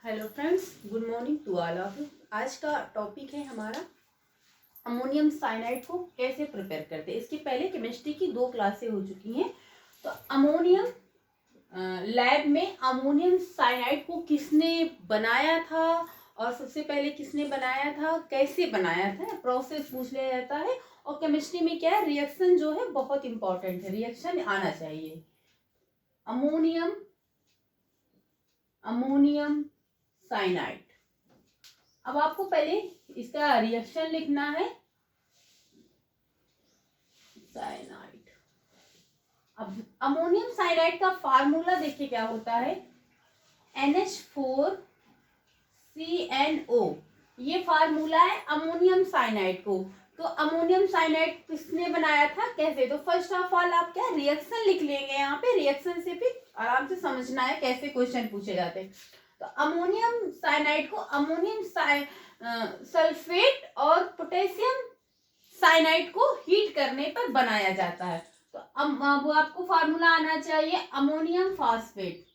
Hello friends, good morning to all of you. आज का topic है हमारा अमोनियम साइनाइड को कैसे प्रिपेयर करते हैं। इसके पहले केमिस्ट्री की 2 क्लासें हो चुकी हैं। तो अमोनियम लैब में अमोनियम साइनाइड को किसने बनाया था और सबसे पहले किसने बनाया था, कैसे बनाया था, प्रोसेस पूछ लिया जाता है। और केमिस्ट्री में क्या है, रिएक्शन जो है बहुत इंपॉर्टेंट है, रिएक्शन आना चाहिए। Ammonium cyanide. अब आपको पहले इसका रिएक्शन लिखना है, साइनाइड। अब अमोनियम साइनाइड का फार्मूला देखिए क्या होता है, NH4CnO। ये फार्मूला है अमोनियम साइनाइड को। तो अमोनियम साइनाइड किसने बनाया था, कैसे। तो फर्स्ट ऑफ ऑल आप क्या रिएक्शन लिख लेंगे, यहाँ पे रिएक्शन से फिर आराम से समझना है कैसे क्वेश्चन पूछे जाते हैं। तो अमोनियम साइनाइड को अमोनियम सल्फेट और पोटेशियम साइनाइड को हीट करने पर बनाया जाता है। तो वो आपको फार्मूला आना चाहिए, अमोनियम सल्फेट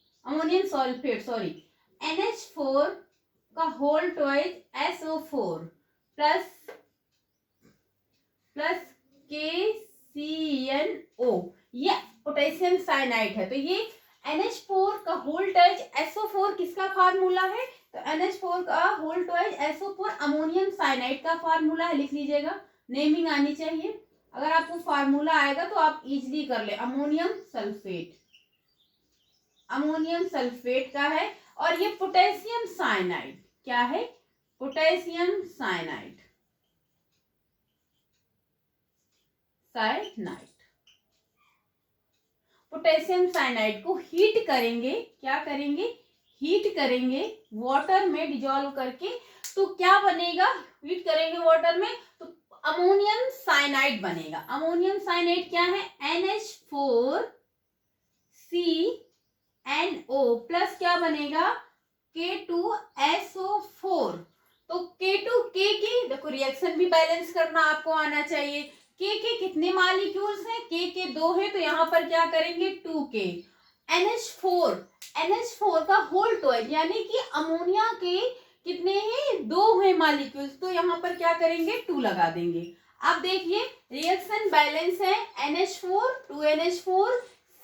NH4 का whole twice SO4 plus KCnO, ये पोटेशियम साइनाइड है। तो ये NH4 का होल ट्वाइस SO4 किसका फार्मूला है, तो NH4 का whole twice SO4 ammonium cyanide का फार्मूला है। लिख लीजिएगा, नेमिंग आनी चाहिए। अगर आपको फार्मूला आएगा तो आप इजीली कर ले। अमोनियम सल्फेट का है। और ये पोटेशियम साइनाइड क्या है, पोटेशियम साइनाइड पोटेशियम साइनाइड को हीट करेंगे, क्या करेंगे, हीट करेंगे वाटर में डिजोल्व करके। तो क्या बनेगा, हीट करेंगे वाटर में तो अमोनियम साइनाइड बनेगा। अमोनियम साइनाइड क्या है, NH4CnO प्लस क्या बनेगा, K2SO4। तो K2 के देखो रिएक्शन भी बैलेंस करना आपको आना चाहिए। के कितने मॉलिक्यूल्स हैं, के 2 है, तो यहाँ पर क्या करेंगे 2K। NH4 का होल ट्वाइस यानी कि अमोनिया के कितने हैं, 2 है मॉलिक्यूल्स, तो यहाँ पर क्या करेंगे 2 लगा देंगे। अब देखिए रिएक्शन बैलेंस है, NH4 2NH4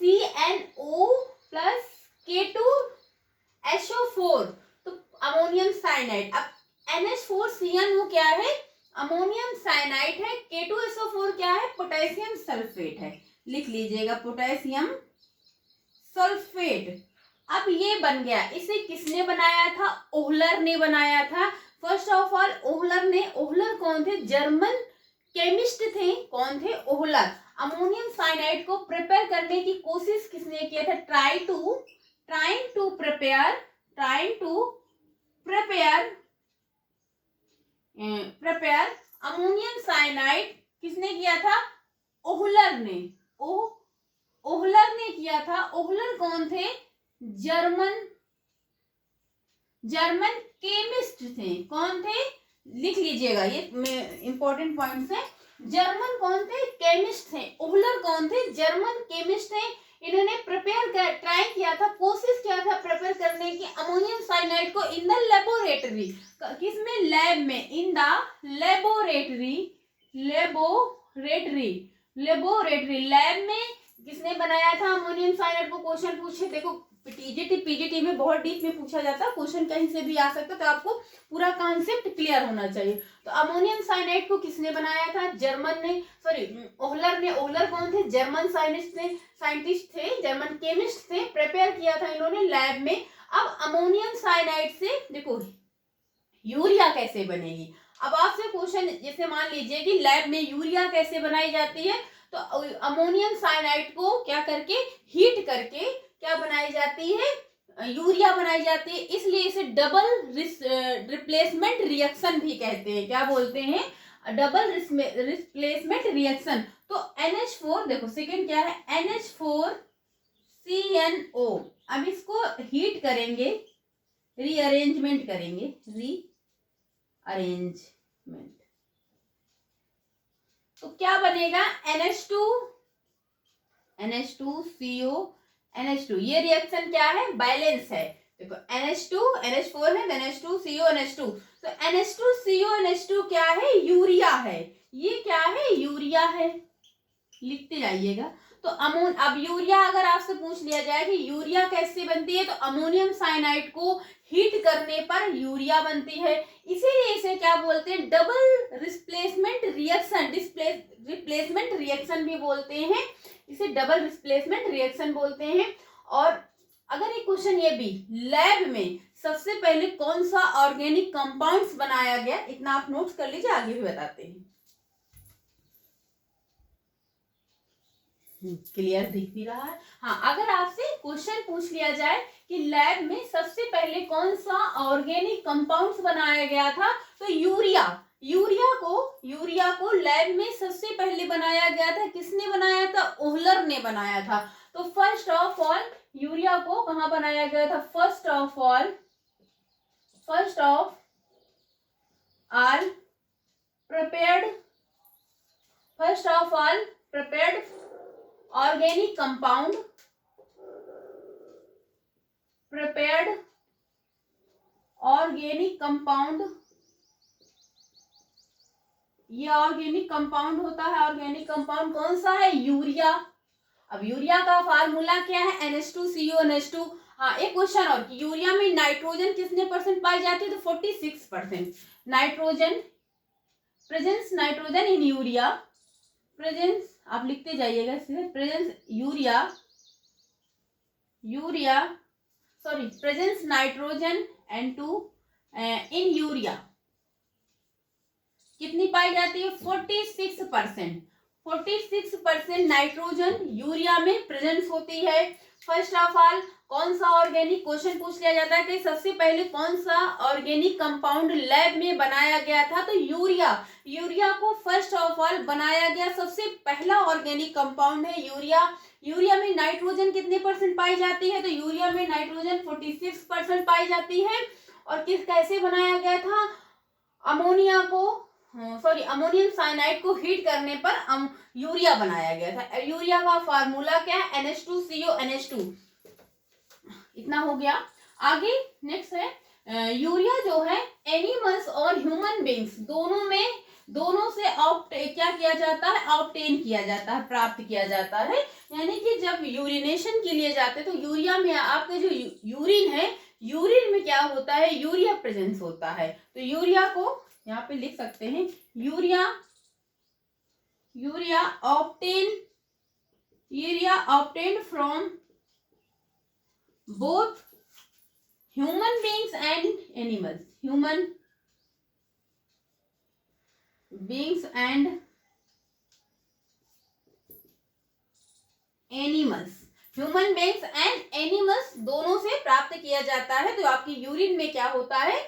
CnO plus K2SO4, तो अमोनियम साइनाइड। अब NH4CnO क्या है, अमोनियम साइनाइड है। K2SO4 क्या है, पोटेशियम सल्फेट है। लिख लीजिएगा पोटेशियम सल्फेट। अब ये बन गया। इसे किसने बनाया था, ओहलर ने बनाया था। फर्स्ट ऑफ ऑल ओहलर कौन थे, जर्मन केमिस्ट थे। कौन थे, ओहलर। अमोनियम साइनाइड को प्रिपेयर करने की कोशिश किसने किया था, trying to prepare ammonium cyanide किसने किया था, ओहलर ने किया था। ओहलर कौन थे, जर्मन केमिस्ट थे। कौन थे, लिख लीजिएगा, ये इंपॉर्टेंट पॉइंट्स है। जर्मन कौन थे, केमिस्ट थे। ओहलर कौन थे, जर्मन केमिस्ट थे। इन्होंने ट्राई किया था, कोशिश किया था प्रिपेयर करने की अमोनियम साइनाइड को इन द लेबोरेटरी। किसमें, लैब में, इन द लेबोरेटरी लैब में किसने बनाया था अमोनियम साइनाइड को। क्वेश्चन पूछे, देखो पीजीटी में बहुत डीप में पूछा जाता है, क्वेश्चन कहीं से भी आ सकता है, तो आपको पूरा कॉन्सेप्ट क्लियर होना चाहिए। तो अमोनियम साइनाइड को किसने बनाया था, ओहलर कौन थे, जर्मन साइंटिस्ट थे, जर्मन केमिस्ट थे। प्रिपेयर किया था इन्होंने लैब में। अब अमोनियम साइनाइड से देखो यूरिया कैसे बनेगी। अब आपसे क्वेश्चन, जैसे मान लीजिए कि लैब में यूरिया कैसे बनाई जाती है, तो अमोनियम साइनाइड को क्या करके, हीट करके क्या बनाई जाती है, यूरिया बनाई जाती है। इसलिए इसे डबल रिप्लेसमेंट रिएक्शन भी कहते हैं। क्या बोलते हैं, डबल रिप्लेसमेंट रिएक्शन। तो NH4 देखो सेकेंड क्या है, NH4CnO। अब इसको हीट करेंगे, रीअरेंजमेंट करेंगे, तो क्या बनेगा, NH2CO NH2। ये रिएक्शन क्या है, बैलेंस है। तो देखो NH2 NH4 है, देन H2CO NH2, तो NH2CO NH2 क्या है, यूरिया है। ये क्या है, यूरिया है, लिखते जाइएगा। तो अब यूरिया अगर आपसे पूछ लिया जाए कि यूरिया कैसे बनती है, तो अमोनियम साइनाइड को हीट करने पर यूरिया बनती है। इसीलिए इसे क्या बोलते हैं, double replacement reaction, replacement reaction भी बोलते हैं, इसे डबल रिप्लेसमेंट रिएक्शन बोलते हैं। और अगर एक क्वेश्चन ये भी, लैब में सबसे पहले कौन सा ऑर्गेनिक कंपाउंड्स बनाया गया, इतना आप नोट्स कर लीजिए, आगे भी बताते हैं। क्लियर दिख भी रहा है। हाँ, अगर आपसे क्वेश्चन पूछ लिया जाए कि लैब में सबसे पहले कौन सा ऑर्गेनिक कंपाउंड्स बनाया गया था, तो यूरिया को लैब में सबसे पहले बनाया गया था। किसने बनाया था, ओहलर ने बनाया था। तो फर्स्ट ऑफ ऑल यूरिया को कहाँ बनाया गया था, first of all prepared organic compound, ये ऑर्गेनिक कंपाउंड होता है। ऑर्गेनिक कंपाउंड कौन सा है, यूरिया। अब यूरिया का फार्मूला क्या है, NH2CO NH2। हाँ, एक क्वेश्चन और, यूरिया में नाइट्रोजन कितने परसेंट पाई जाती है, तो 46%। Nitrogen, presence nitrogen in urea, presence आप लिखते जाइएगा इससे, presence presence nitrogen N2 in urea कितनी पाई जाती है, 46%। 46% नाइट्रोजन यूरिया में प्रेजेंस होती है। फर्स्ट ऑफ ऑल कौन सा ऑर्गेनिक, क्वेश्चन पूछ लिया जाता है कि सबसे पहले कौन सा ऑर्गेनिक कंपाउंड लैब में बनाया गया था, तो यूरिया को फर्स्ट ऑफ ऑल बनाया गया, सबसे पहला ऑर्गेनिक कंपाउंड है यूरिया। यूरिया में नाइट्रोजन कितने परसेंट पाई जाती है, तो यूरिया में नाइट्रोजन 46% पाई जाती है। और कैसे बनाया गया था, अमोनियम साइनाइड को हीट करने पर यूरिया बनाया गया था। यूरिया का फार्मूला क्या है, NH2CO NH2। इतना हो गया। आगे नेक्स्ट है, यूरिया जो है एनिमल्स और ह्यूमन बींग्स दोनों से क्या किया जाता है, ऑब्टेन किया जाता है, प्राप्त किया जाता है। यानी कि जब यूरिनेशन के लिए जाते हैं तो यूरिया में आपके जो यूरिन है, यूरिन में क्या होता है, यूरिया प्रेजेंस होता है। तो यूरिया को यहाँ पे लिख सकते हैं, urea obtain from both human beings and animals, human beings and animals दोनों से प्राप्त किया जाता है। तो आपकी यूरिन में क्या होता है,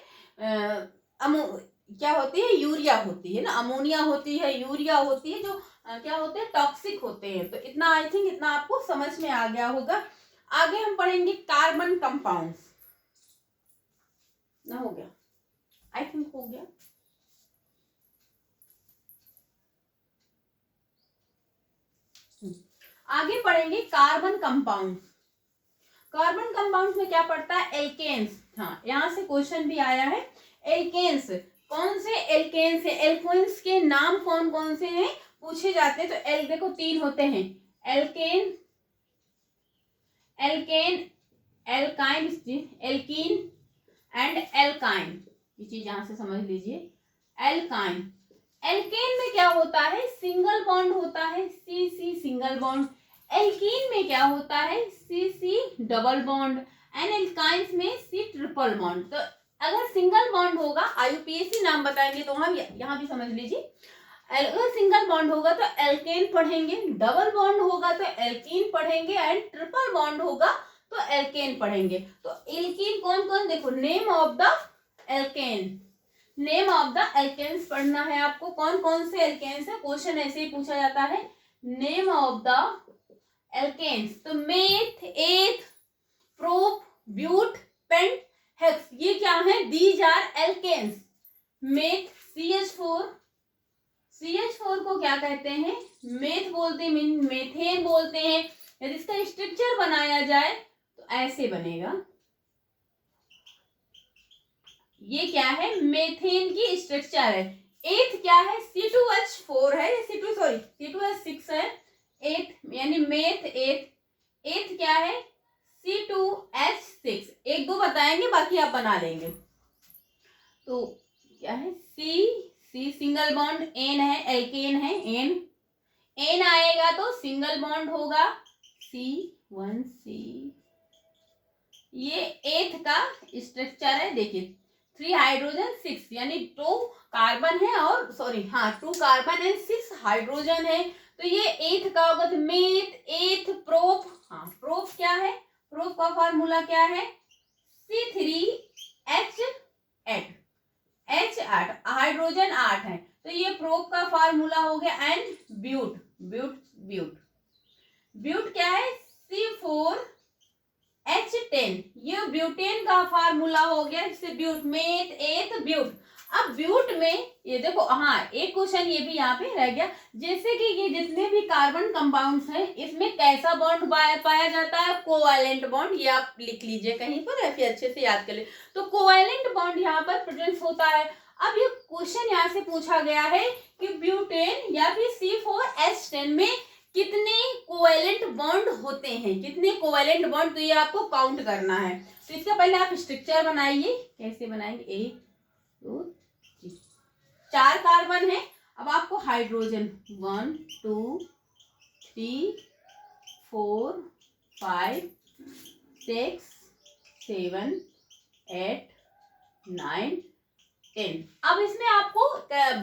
क्या होती है, यूरिया होती है ना, अमोनिया होती है, यूरिया होती है, जो क्या होते हैं, टॉक्सिक होते हैं। तो इतना आई थिंक इतना आपको समझ में आ गया होगा। आगे हम पढ़ेंगे कार्बन कंपाउंड्स। ना हो गया, आई थिंक हो गया। आगे पढ़ेंगे कार्बन कंपाउंड्स। कार्बन कंपाउंड्स में क्या पड़ता है, एल्केन्स। हाँ, यहां से क्वेश्चन भी आया है। एल्केन्स, कौन से एल्केन्स है, एल्केन्स के नाम कौन कौन से हैं पूछे जाते हैं। तो देखो 3 होते हैं, एल्केन, एल्कीन एंड एल्काइन। ये चीज यहां से समझ लीजिए, एल्काइन। एल्केन में क्या होता है, सिंगल बॉन्ड होता है, CC सिंगल बॉन्ड। एल्कीन में क्या होता है, CC double bond. And alkynes में C ट्रिपल बॉन्ड। तो अगर सिंगल बॉन्ड होगा, IUPAC नाम बताएंगे तो हम यहाँ भी समझ लीजिए, अगर सिंगल बॉन्ड होगा तो एल्केन पढ़ेंगे, डबल बॉन्ड होगा तो एल्कीन पढ़ेंगे, एंड ट्रिपल बॉन्ड होगा तो एल्केन पढ़ेंगे। तो एल्कीन कौन कौन, देखो नेम ऑफ द एल्केन्स पढ़ना है आपको। कौन कौन से एल्केन्स है, क्वेश्चन ऐसे ही पूछा जाता है, नेम ऑफ द एल्केन्स। तो meth, eth, prop, but, paint, hex, ये क्या है, these are alkanes. Meth, CH4 को क्या कहते हैं, मेथ बोलते हैं, मेथेन बोलते हैं। यदि इसका स्ट्रक्चर बनाया जाए तो ऐसे बनेगा, ये क्या है, मेथेन की स्ट्रक्चर है। एथ क्या है, C2H4 है, C2H6 है। एथ यानी मेथ एथ, एथ क्या है C2H6। एक दो बताएंगे, बाकी आप बना लेंगे। तो क्या है, सी सिंगल बॉन्ड, एन है, एल्केन है, एन आएगा तो सिंगल बॉन्ड होगा C1C। ये एथ का स्ट्रक्चर है, देखिए 3 हाइड्रोजन 6 यानी 2 कार्बन है और 2 कार्बन एंड 6 हाइड्रोजन है। तो ये एथ का होगा, तो मेथ एथ प्रोप। प्रोप क्या है, प्रोप का फॉर्मूला क्या है, C3H8, H8 हाइड्रोजन 8 है, तो ये प्रोप का फॉर्मूला हो गया। एंड ब्यूट ब्यूट क्या है, C4H10, ये ब्यूटेन का फार्मूला हो गया, जिससे ब्यूट, मेथ एथ ब्यूट। अब ब्यूट में ये देखो, एक क्वेश्चन ये भी यहाँ पे रह गया, जैसे कि ये जितने भी कार्बन कंपाउंड्स हैं, इसमें कैसा बॉन्ड पाया जाता है, कोवैलेंट बॉन्ड। ये आप लिख लीजिए कहीं पर या फिर अच्छे से याद कर ले। तो कोवैलेंट बॉन्ड यहाँ पर प्रेजेंट होता है। अब ये क्वेश्चन यहाँ से पूछा गया है कि ब्यूटेन या फिर C4H10 में कितने कोवैलेंट बॉन्ड होते हैं, कितने कोवैलेंट बॉन्ड, तो ये आपको काउंट करना है। तो इसका पहले आप स्ट्रक्चर बनाइए, कैसे बनाएंगे, 1 2 3, 4 कार्बन है। अब आपको हाइड्रोजन 1 2 3 4 5 6 7 8 9 10। अब इसमें आपको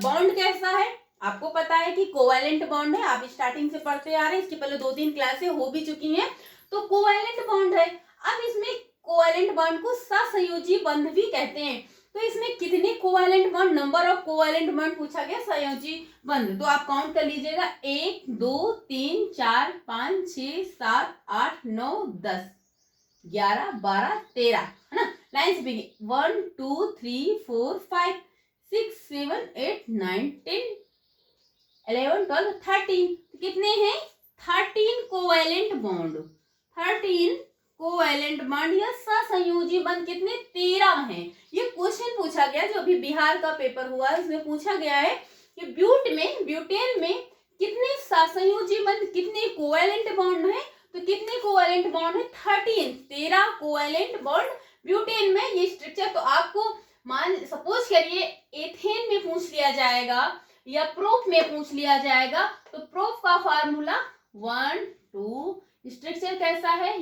बॉन्ड कैसा है, आपको पता है कि कोवैलेंट बॉन्ड है, आप स्टार्टिंग से पढ़ते आ रहे हैं, इसकी पहले 2-3 क्लासें हो भी चुकी हैं। तो कोवैलेंट बॉन्ड है। अब इसमें कोवैलेंट बॉन्ड को सहसंयोजी बंध भी कहते हैं। तो इसमें कितने covalent bond, number of covalent bond पूछा गया, संयोजी बंध। तो आप काउंट कर लीजिएगा, 1 2 3 4 5 6 7 8 9 10 11 12 13, है ना। लाइन से begin 1 2 3 4 5 6 7 8 9 10 11 12 13। कितने हैं, 13 कोवैलेंट बॉन्ड, 13 कोवैलेंट बॉन्ड या सहसंयोजी बंध कितने, 13 हैं। ये क्वेश्चन पूछा गया, जो अभी बिहार का पेपर हुआ है, उसमें पूछा गया है कि ब्यूटेन में कितने सहसंयोजी बंध, कितने कोवैलेंट बॉन्ड है। तो कितने कोवैलेंट बॉन्ड है, 13 कोवैलेंट बॉन्ड ब्यूटेन में। ये स्ट्रक्चर तो आपको सपोज करिए एथेन में पूछ लिया जाएगा या प्रोप में पूछ लिया जाएगा, तो प्रोप का फार्मूला 1 2, स्ट्रक्चर कैसा है,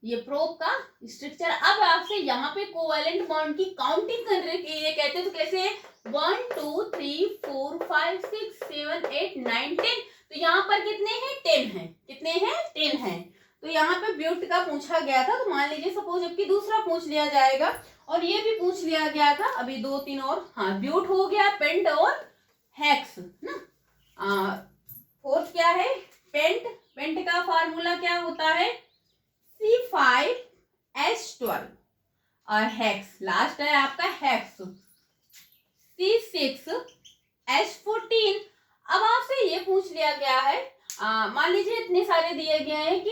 ये प्रोप का स्ट्रक्चर। अब आपसे यहाँ पे कोवैलेंट बॉन्ड की काउंटिंग करने के लिए कहते हैं, तो कैसे 1 2 3 4 5 6 7 8 9 10। तो यहाँ पर कितने हैं, 10 हैं, कितने हैं, 10 हैं। तो यहाँ पे ब्यूट का पूछा गया था, तो मान लीजिए सपोज जबकि दूसरा पूछ लिया जाएगा, और ये भी पूछ लिया गया था, अभी 2-3 और। ब्यूट हो गया, पेंट और हेक्स ना। फोर्थ क्या है, पेंट का फार्मूला क्या होता है, C5H12, और हेक्स लास्ट है आपका हेक्स, C6H14। अब आपसे ये पूछ लिया गया है, मान लीजिए इतने सारे दिए गए हैं कि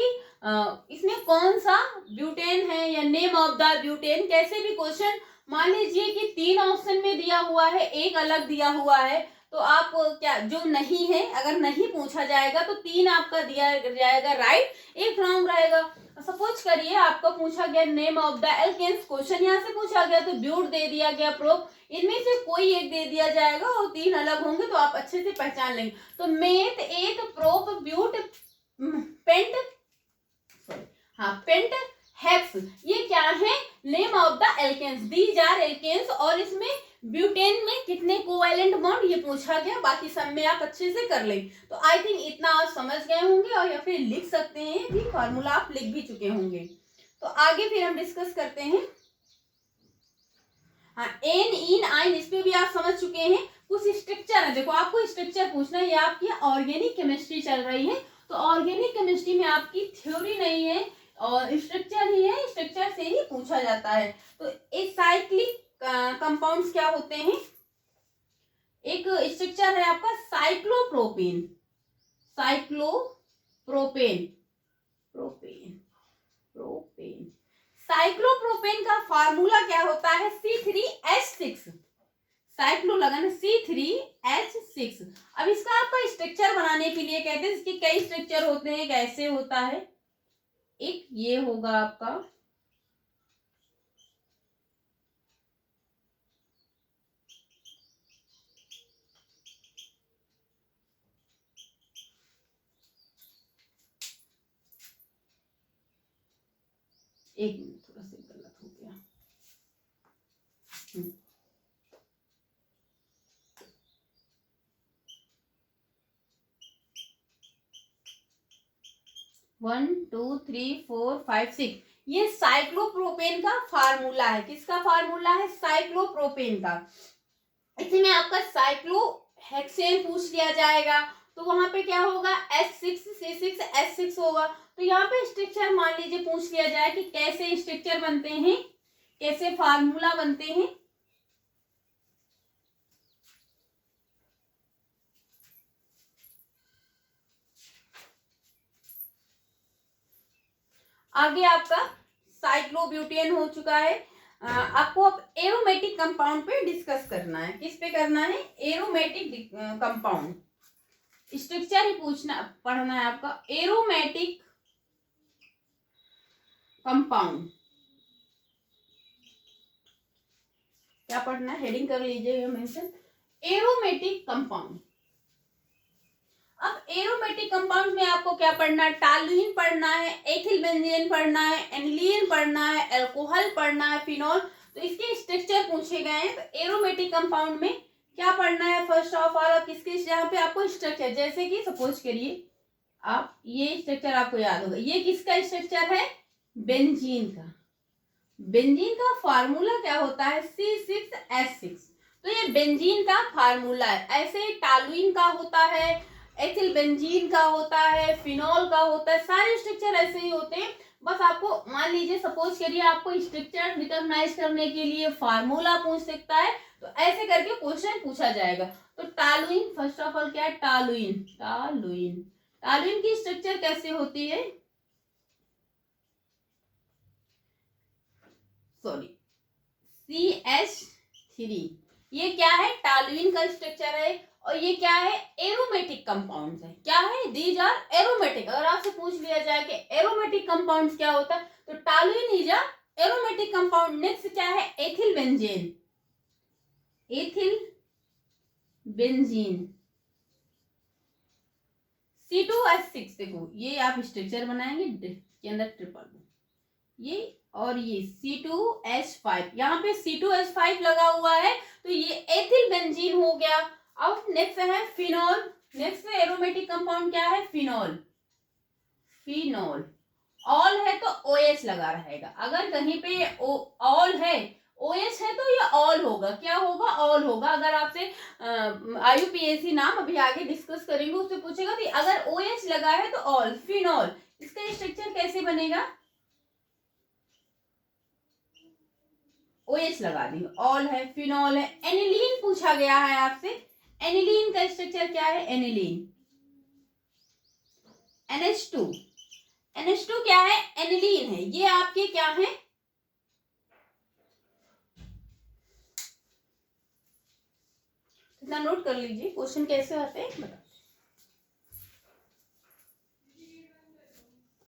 इसमें कौन सा ब्यूटेन है, या नेम ऑफ द ब्यूटेन, कैसे भी क्वेश्चन। मान लीजिए कि 3 ऑप्शन में दिया हुआ है, एक अलग दिया हुआ है, तो आप क्या, जो नहीं है, अगर नहीं पूछा जाएगा तो 3 आपका दिया जाएगा राइट, एक रॉन्ग रहेगा। सपोज करिए आपको पूछा गया name of the alkanes, question यहाँ से पूछा गया, तो ब्यूट दे दिया गया, प्रोप, इनमें से कोई एक दे दिया जाएगा और 3 अलग होंगे, तो आप अच्छे से पहचान लेंगे। तो meth eth prop but pent pent hex, ये क्या है, name of the alkanes, these are alkanes. और इसमें ब्यूटेन में कितने कोवैलेंट बॉन्ड, ये पूछा गया, बाकी सब में आप अच्छे से कर लें। तो आई थिंक इतना आप समझ गए होंगे, और या फिर लिख सकते हैं भी, फॉर्मूला आप लिख भी चुके होंगे। तो आगे फिर हम डिस्कस करते हैं। एन इन आइन, इस पे भी आप समझ चुके हैं। कुछ स्ट्रक्चर है, देखो आपको स्ट्रक्चर पूछना है, ये आपकी ऑर्गेनिक केमिस्ट्री चल रही है, तो ऑर्गेनिक केमिस्ट्री में आपकी थ्योरी नहीं है और स्ट्रक्चर ही है, स्ट्रक्चर से ही पूछा जाता है। तो एसाइक्लिक कंपाउंड्स क्या होते हैं, एक स्ट्रक्चर है आपका साइक्लोप्रोपेन, साइक्लोप्रोपेन का फार्मूला क्या होता है? C3H6, साइक्लो लगा ना, C3H6। अब इसका आपका स्ट्रक्चर बनाने के लिए कहते हैं, इसके कई स्ट्रक्चर होते हैं। कैसे होता है? एक ये होगा आपका, एक मिनट थोड़ा सा गलत हो गया। 1 2 3 4 5 6, ये साइक्लोप्रोपेन का फार्मूला है। किसका फार्मूला है? साइक्लोप्रोपेन का। इसमें आपका साइक्लोहेक्सेन पूछ लिया जाएगा, तो वहां पे क्या होगा? H6C6H6 होगा। तो यहाँ पे स्ट्रक्चर मान लीजिए पूछ लिया जाए कि कैसे स्ट्रक्चर बनते हैं, कैसे फार्मूला बनते हैं। आगे आपका साइक्लोब्यूटेन हो चुका है। आपको अब एरोमेटिक कंपाउंड पे डिस्कस करना है। किस पे करना है? Aromatic compound. स्ट्रक्चर ही पढ़ना है आपका, एरोमेटिक कंपाउंड। क्या पढ़ना है? हेडिंग कर लीजिए मेंशन, एरोमेटिक कंपाउंड। अब एरोमेटिक कंपाउंड में आपको क्या पढ़ना है? टॉलुइन पढ़ना है, एथिल बेंजीन पढ़ना है, एनिलीन पढ़ना है, अल्कोहल पढ़ना है, फिनॉल। तो इसके स्ट्रक्चर पूछे गए हैं। तो एरोमेटिक कंपाउंड में क्या पढ़ना है? फर्स्ट ऑफ ऑल आप किसके, यहाँ पे आपको स्ट्रक्चर, जैसे कि सपोज करिए आप, ये स्ट्रक्चर आपको याद होगा। ये किसका स्ट्रक्चर है? बेंजीन का। बेंजीन का फार्मूला क्या होता है? C6H6। तो ये बेंजीन का फार्मूला है। ऐसे टॉलुइन का होता है, एथिल बेंजीन का होता है, फिनॉल का होता है, सारे स्ट्रक्चर ऐसे ही होते हैं। बस आपको मान लीजिए सपोज करिए आपको स्ट्रक्चर रिकॉग्नाइज करने के लिए फार्मूला पूछ सकता है, तो ऐसे करके क्वेश्चन पूछा जाएगा। तो टॉलुइन, फर्स्ट ऑफ ऑल क्या है? टॉलुइन। टॉलुइन, टॉलुइन की स्ट्रक्चर कैसे होती है? Sorry, CH3। ये क्या है? टॉलुइन का स्ट्रक्चर है। और ये क्या है? एरोमेटिक कंपाउंड्स है। क्या है? These are aromatic. अगर आपसे पूछ लिया जाए कि एरोमेटिक कंपाउंड्स क्या होता है, तो toluene is a aromatic compound. Next क्या है? Ethyl benzene. Ethyl benzene, C2H6। देखो ये आप स्ट्रक्चर बनाएंगे के अंदर ट्रिपल, ये और ये C2H5, यहाँ पे C2H5 लगा हुआ है, तो ये एथिल बेंजीन हो गया। अब नेक्स्ट है फिनॉल। नेक्स्ट एरोमेटिक कंपाउंड क्या है? फिनॉल। फिनॉल, ऑल है तो OH लगा रहेगा। अगर कहीं पे ऑल है, OH है, तो ये ऑल होगा। क्या होगा? ऑल होगा। अगर आपसे IUPAC नाम अभी आगे डिस्कस करेंगे, उससे पूछेगा कि अगर OH लगा है तो ऑल, फिनॉल। इसका स्ट्रक्चर कैसे बनेगा? OH लगा देंगे, ऑल है, फिनॉल है। एनिलीन पूछा गया है आपसे, एनिलीन का स्ट्रक्चर क्या है? Aniline, NH2। NH2 क्या है? एनिलीन है। ये आपके क्या है? इतना नोट कर लीजिए, क्वेश्चन कैसे आते हैं बता।